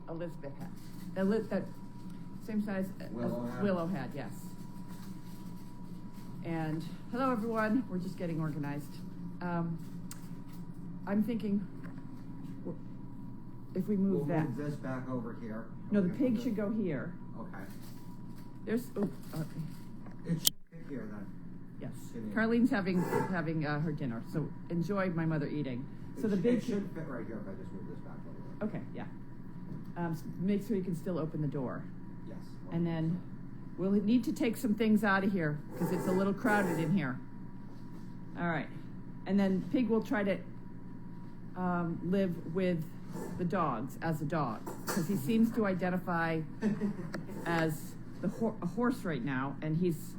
Elizabeth had. That same size Willow had, yes. And hello everyone, we're just getting organized. I'm thinking if we move that. Move this back over here. No, the pig should go here. Okay. There's, It should fit here then. Yes. Carlene's having her dinner, so enjoy my mother eating. So the big it should fit right here if I just move this back over. Okay, yeah. Make sure you can still open the door. Yes. And then we'll need to take some things out of here because it's a little crowded in here. All right. And then Pig will try to live with the dogs as a dog because he seems to identify as a horse right now, and he's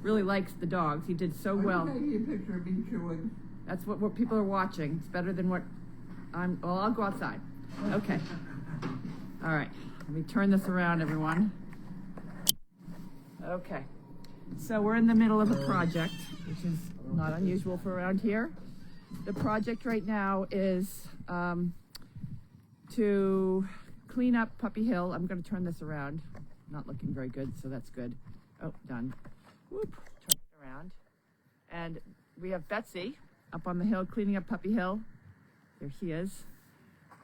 really likes the dogs. He did so well. I need a picture of me chewing. That's what people are watching. It's better than what well, I'll go outside. Okay. All right. Let me turn this around, everyone. Okay. So we're in the middle of a project, which is not unusual for around here. The project right now is to clean up Puppy Hill. I'm going to turn this around. Not looking very good, so that's good. Oh, done. Whoop. Turn it around. And we have Betsy up on the hill cleaning up Puppy Hill. There she is.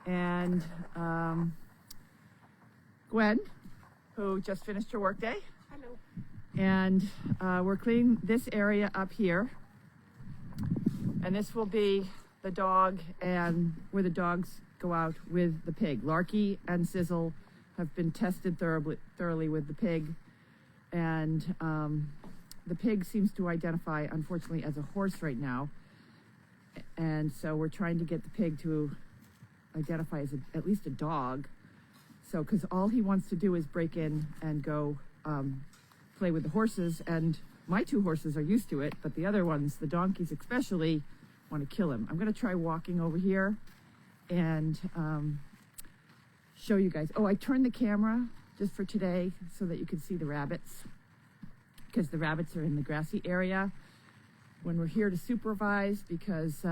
And Gwen, who just finished her workday. Hello. And we're cleaning this area up here. And this will be the dog and where the dogs go out with the pig. Larky and Sizzle have been tested thoroughly with the pig. And the pig seems to identify, unfortunately, as a horse right now. And so we're trying to get the pig to identify as at least a dog. So, because all he wants to do is break in and go play with the horses. And my two horses are used to it, but the other ones, the donkeys especially, want to kill him. I'm going to try walking over here and show you guys. Oh, I turned the camera just for today so that you can see the rabbits, because the rabbits are in the grassy area when we're here to supervise, because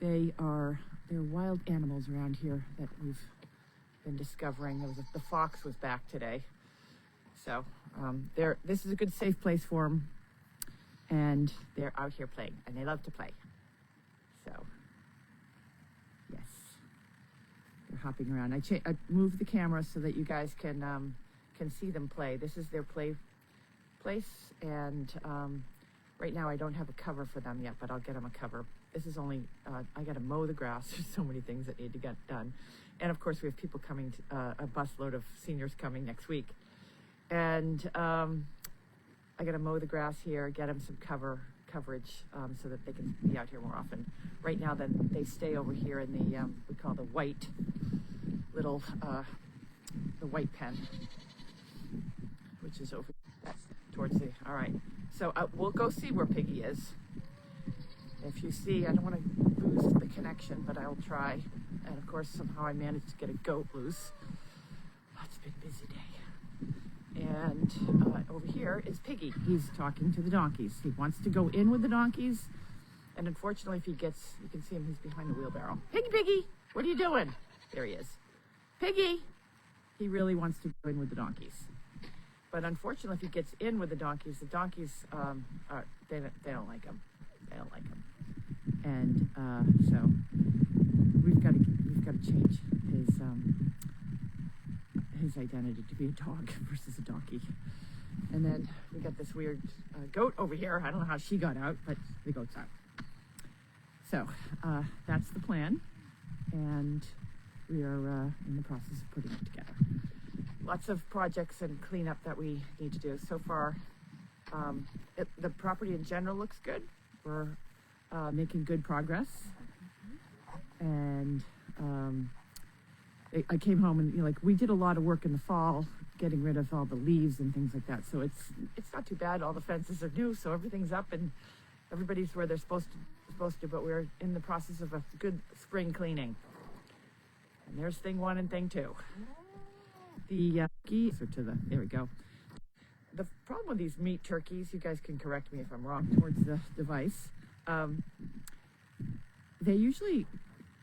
they're wild animals around here that we've been discovering. The fox was back today. So this is a good safe place for them, and they're out here playing, and they love to play. So yes, they're hopping around. I moved the camera so that you guys can see them play. This is their play place, and right now I don't have a cover for them yet, but I'll get them a cover. This is only I got to mow the grass. There's so many things that need to get done, and of course we have people coming. A busload of seniors coming next week. And I got to mow the grass here, get them some coverage so that they can be out here more often. Right now, then they stay over here in the we call the white little the white pen, which is over towards the. All right, so we'll go see where Piggy is. If you see, I don't want to lose the connection, but I'll try. And of course, somehow I managed to get a goat loose. Oh, it's been a busy day. And over here is Piggy. He's talking to the donkeys. He wants to go in with the donkeys. And unfortunately, if he gets, you can see him, he's behind the wheelbarrow. Piggy, what are you doing? There he is. Piggy! He really wants to go in with the donkeys. But unfortunately, if he gets in with the donkeys they don't like him. They don't like him. And so we've got to change his identity to be a dog versus a donkey. And then we got this weird goat over here. I don't know how she got out, but the goat's out. So that's the plan, and we are in the process of putting it together. Lots of projects and cleanup that we need to do. So far, the property in general looks good. We're making good progress, and I came home and we did a lot of work in the fall, getting rid of all the leaves and things like that. So it's not too bad. All the fences are new, so everything's up and everybody's where they're supposed to. But we're in the process of a good spring cleaning. And there's thing one and thing two. The geese are there we go. The problem with these meat turkeys, you guys can correct me if I'm wrong, towards the device. They usually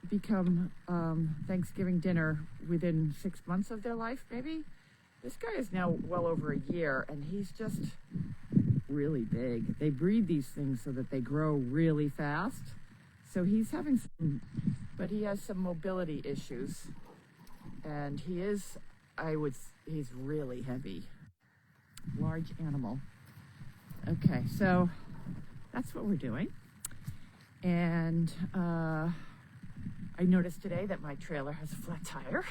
become Thanksgiving dinner within 6 months of their life, maybe. This guy is now well over a year, and he's just really big. They breed these things so that they grow really fast. So he's having some, but he has some mobility issues, and he's really heavy. Large animal. Okay, so that's what we're doing. And I noticed today that my trailer has a flat tire,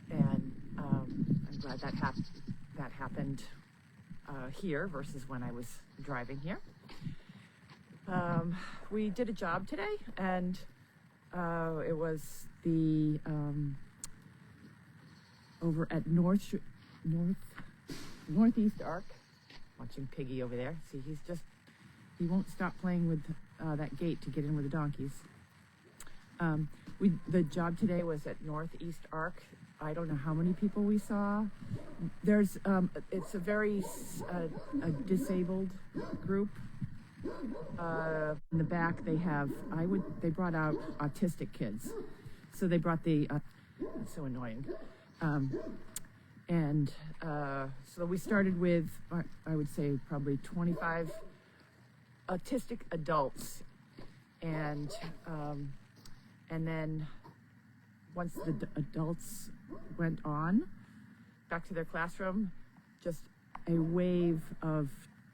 and I'm glad that happened here versus when I was driving here. We did a job today, and it was the over at Northeast Arc. Watching Piggy over there. See, he won't stop playing with that gate to get in with the donkeys. The job today was at Northeast Arc. I don't know how many people we saw. There's it's a very disabled group. In the back they have they brought out autistic kids, so they brought the it's so annoying. So we started with, I would say, probably 25 autistic adults, and then once the adults went on back to their classroom, just a wave of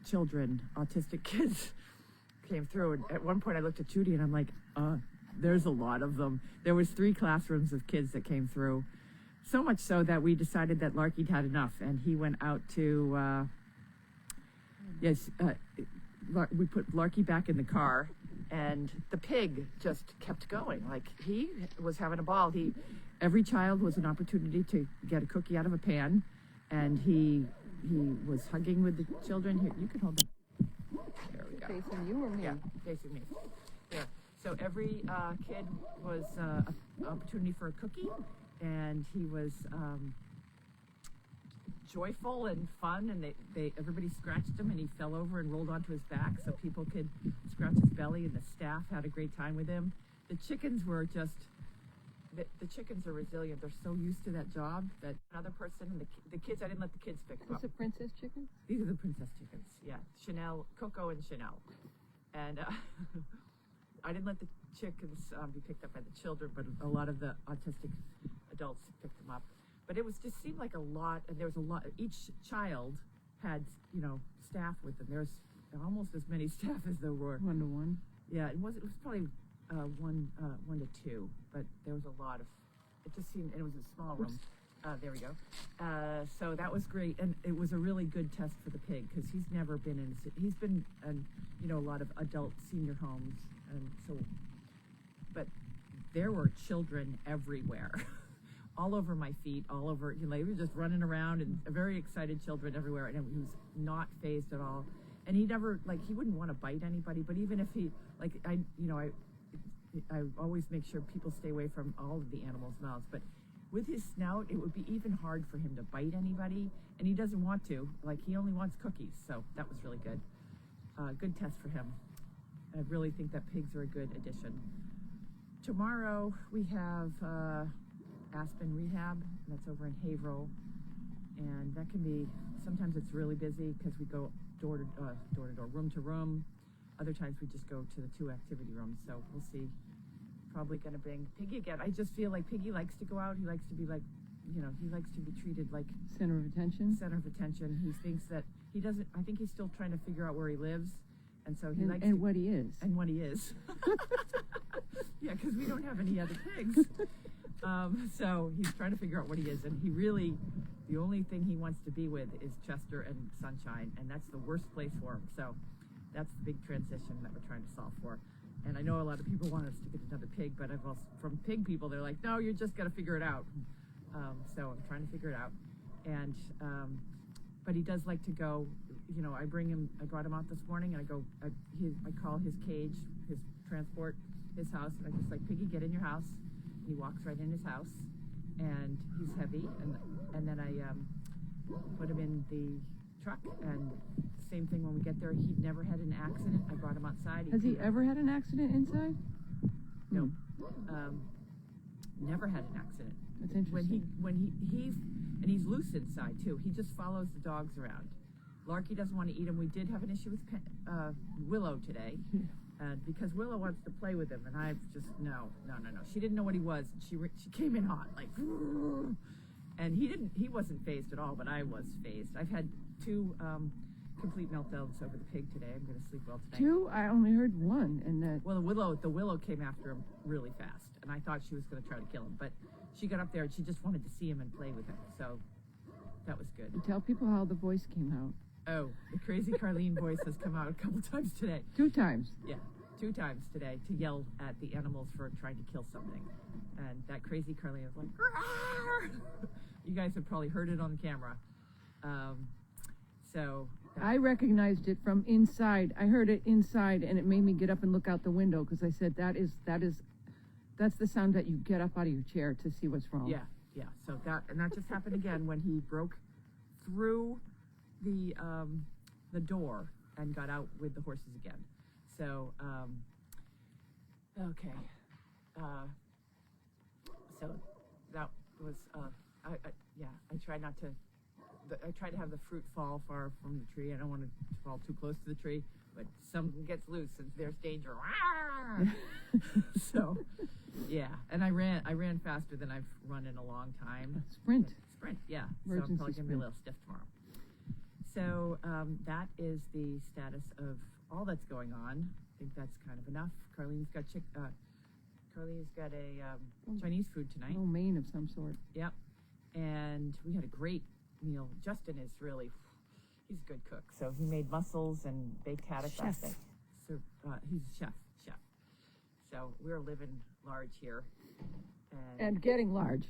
children, autistic kids, came through. And at one point, I looked at Judy, and I'm like, "There's a lot of them." There was 3 classrooms of kids that came through. So much so that we decided that Larky'd had enough, and he went out to, we put Larky back in the car, and the pig just kept going. Like, he was having a ball. Every child was an opportunity to get a cookie out of a pan, and he was hugging with the children. Here, you can hold them. There we go. Facing you or me? Yeah, facing me. There. So every kid was an opportunity for a cookie. And he was joyful and fun, and everybody scratched him, and he fell over and rolled onto his back so people could scratch his belly, and the staff had a great time with him. The chickens were just, the chickens are resilient. They're so used to that job that another person, and the kids, I didn't let the kids pick them up. These are princess chickens? These are the princess chickens, yeah. Chanel, Coco and Chanel. And I didn't let the chickens be picked up by the children, but a lot of the autistic adults picked them up. But it just seemed like a lot, and there was a lot. Each child had, staff with them. There's almost as many staff as there were. 1 to 1. Yeah, it was probably 1 to 2, but there was a lot of. It just seemed, and it was a small room. There we go. So that was great, and it was a really good test for the pig because he's never been in. He's been in, a lot of adult senior homes, and so. But there were children everywhere. All over my feet, all over, they were just running around, and very excited children everywhere, and he was not fazed at all. And he never, he wouldn't want to bite anybody, but even if he, I always make sure people stay away from all of the animals' mouths, but with his snout, it would be even hard for him to bite anybody, and he doesn't want to, he only wants cookies, so that was really good. Good test for him. I really think that pigs are a good addition. Tomorrow, we have, Aspen Rehab, that's over in Haverhill, and that can be, sometimes it's really busy because we go door to door, room to room. Other times we just go to the 2 activity rooms, so we'll see. Probably going to bring Piggy again. I just feel like Piggy likes to go out. He likes to be he likes to be treated like center of attention. Center of attention. He thinks that he doesn't, I think he's still trying to figure out where he lives, and so he likes and what he is. And what he is. Yeah, because we don't have any other pigs. So he's trying to figure out what he is, and the only thing he wants to be with is Chester and Sunshine, and that's the worst place for him. So that's the big transition that we're trying to solve for. And I know a lot of people want us to get another pig, but I've also, from pig people, they're like, no, you're just got to figure it out. So I'm trying to figure it out. And, but he does like to go, I brought him out this morning, and I call his cage, his transport, his house, and I just like, Piggy, get in your house. He walks right in his house, and he's heavy, and then I put him in the truck, and same thing when we get there. He'd never had an accident. I brought him outside. Has he ever had an accident inside? No, never had an accident. That's interesting. When he's loose inside too. He just follows the dogs around. Larky doesn't want to eat him. We did have an issue with Willow today, because Willow wants to play with him, and I've just no. She didn't know what he was. She came in hot, like, and he wasn't phased at all, but I was phased. I've had 2 complete meltdowns over the pig today. I'm going to sleep well tonight. 2? I only heard 1, and that. Well, the willow came after him really fast, and I thought she was going to try to kill him, but she got up there and she just wanted to see him and play with him, so that was good. Tell people how the voice came out. Oh, the crazy Carlene voice has come out a couple times today. 2 times. Yeah, 2 times today to yell at the animals for trying to kill something, and that crazy Carlene was like, "Rawr!" You guys have probably heard it on the camera. I recognized it from inside. I heard it inside, and it made me get up and look out the window because I said, that's the sound that you get up out of your chair to see what's wrong. Yeah. So that just happened again when he broke through the door and got out with the horses again. So okay. So that was I tried not to. I try to have the fruit fall far from the tree. I don't want it to fall too close to the tree, but something gets loose and there's danger. So, yeah. And I ran faster than I've run in a long time. Sprint, yeah. Emergency So I'm probably going to be a sprint. little stiff tomorrow. So that is the status of all that's going on. I think that's kind of enough. Carlene's got a Chinese food tonight. Oh, main of some sort. Yep. And we had a great meal. Justin is he's a good cook. So he made mussels and baked haddock last night. So he's a chef. So we're living large here. And getting large.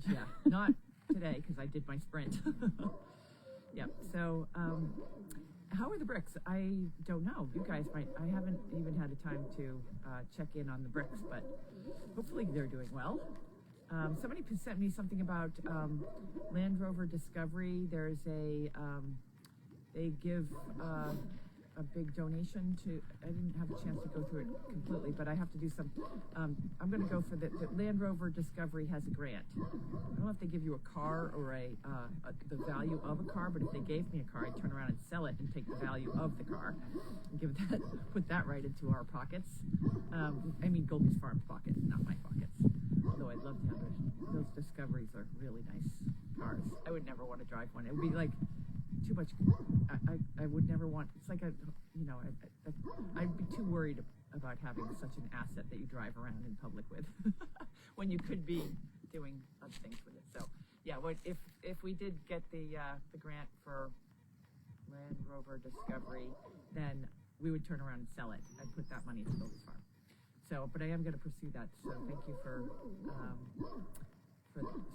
Yeah. Not today because I did my sprint. Yep. So how are the bricks? I don't know. You guys might. I haven't even had the time to check in on the bricks, but hopefully they're doing well. Somebody sent me something about Land Rover Discovery. There's they give a big donation to. I didn't have a chance to go through it completely, but I have to do some. I'm going to go for the Land Rover Discovery has a grant. I don't know if they give you a car or the value of a car, but if they gave me a car, I'd turn around and sell it and take the value of the car and put that right into our pockets. I mean Goldie's Farm's pockets, not my pockets. Although I'd love to have those Discoveries are really nice cars. I would never want to drive one. It would be like too much. I would never want. It's like I'd be too worried about having such an asset that you drive around in public with, when you could be doing other things with it. So yeah, if we did get the grant for Land Rover Discovery, then we would turn around and sell it and put that money into Goldie's Farm. So, but I am going to pursue that. So thank you for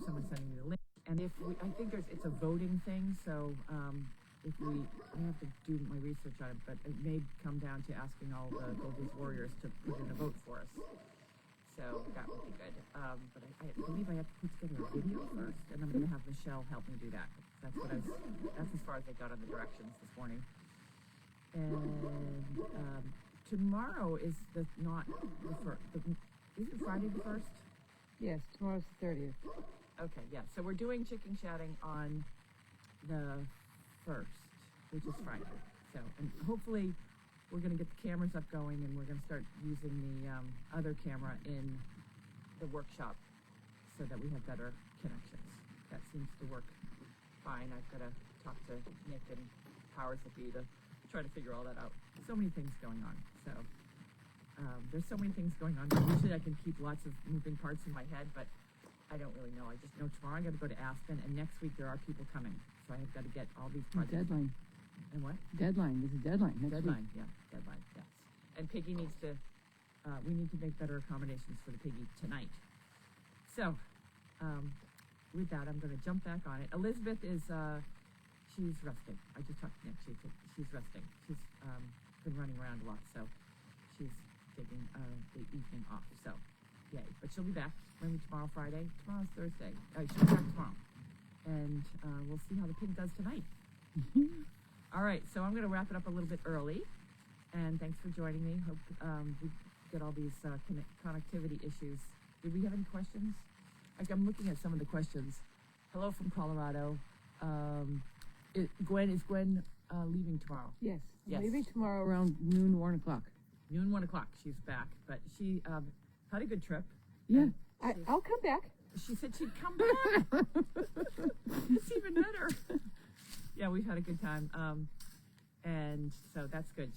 someone sending me the link. And I think it's a voting thing. So I have to do my research on it, but it may come down to asking all the Goldie's warriors to put in a vote for us. So that would be good. But I believe I have to put together a video first, and I'm going to have Michelle help me do that. That's as far as I got on the directions this morning. And tomorrow is not the first. Is it Friday the 1st? Yes, tomorrow's the 30th. Okay, yeah. So we're doing chicken chatting on the 1st, which is Friday. So, and hopefully we're going to get the cameras up going, and we're going to start using the other camera in the workshop so that we have better connections. That seems to work fine. I've got to talk to Nick and powers that be to try to figure all that out. So many things going on. So there's so many things going on. Usually I can keep lots of moving parts in my head, but I don't really know. I just know tomorrow I got to go to Aspen, and next week there are people coming. So I have got to get all these projects. Deadline. And what? Deadline. There's a deadline next Deadline, week. yeah. Deadline, yes. And Piggy needs to, we need to make better accommodations for the Piggy tonight. So, with that, I'm going to jump back on it. Elizabeth is, she's resting. I just talked to Nick. She's resting. She's been running around a lot, so she's taking the evening off. So, yay. But she'll be back maybe tomorrow, Friday. Tomorrow's Thursday. She'll be back tomorrow. And we'll see how the pig does tonight. All right, so I'm going to wrap it up a little bit early. And thanks for joining me. Hope get all these connectivity issues. Did we have any questions? Like, I'm looking at some of the questions. Hello from Colorado. Gwen, is Gwen leaving tomorrow? Yes. Yes. I'm leaving tomorrow around noon, 1 o'clock. Noon, 1 o'clock, she's back. But she had a good trip. Yeah. and I'll come back. She said she'd come back. It's even better. Yeah, we've had a good time. And so that's good.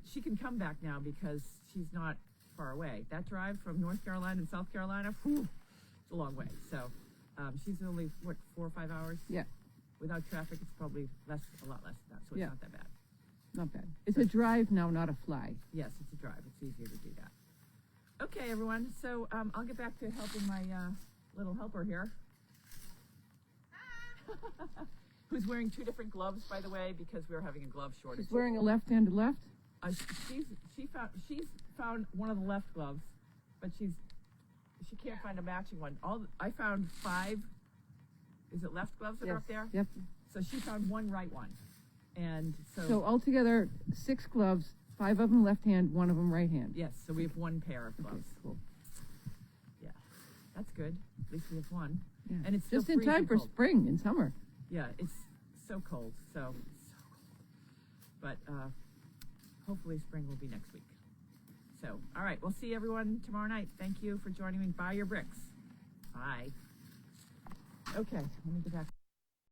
She can come back now because she's not far away. That drive from North Carolina and South Carolina, whew, it's a long way. So she's only, 4 or 5 hours? Yeah. Without traffic, it's probably a lot less than that, so it's Yeah. not that bad. Not bad. It's a drive now, not a fly. Yes, it's a drive. It's easier to do that. Okay, everyone. So I'll get back to helping my little helper here. Who's wearing 2 different gloves, by the way, because we're having a glove shortage. She's wearing a left-handed left? She's found one of the left gloves, but she can't find a matching one. I found 5. Is it left gloves that are up there? Yep. So she found one right one, and So altogether, 6 gloves, 5 of them left hand, 1 of them right hand. yes. So we have 1 pair of gloves. Okay, cool. Yeah, that's good. At least we have 1. Yeah. And it's still just in time freezing for cold. spring and summer. Yeah, it's so cold. So cold. But hopefully spring will be next week. So, all right, we'll see everyone tomorrow night. Thank you for joining me. Buy your bricks. Bye. Okay, let me get back.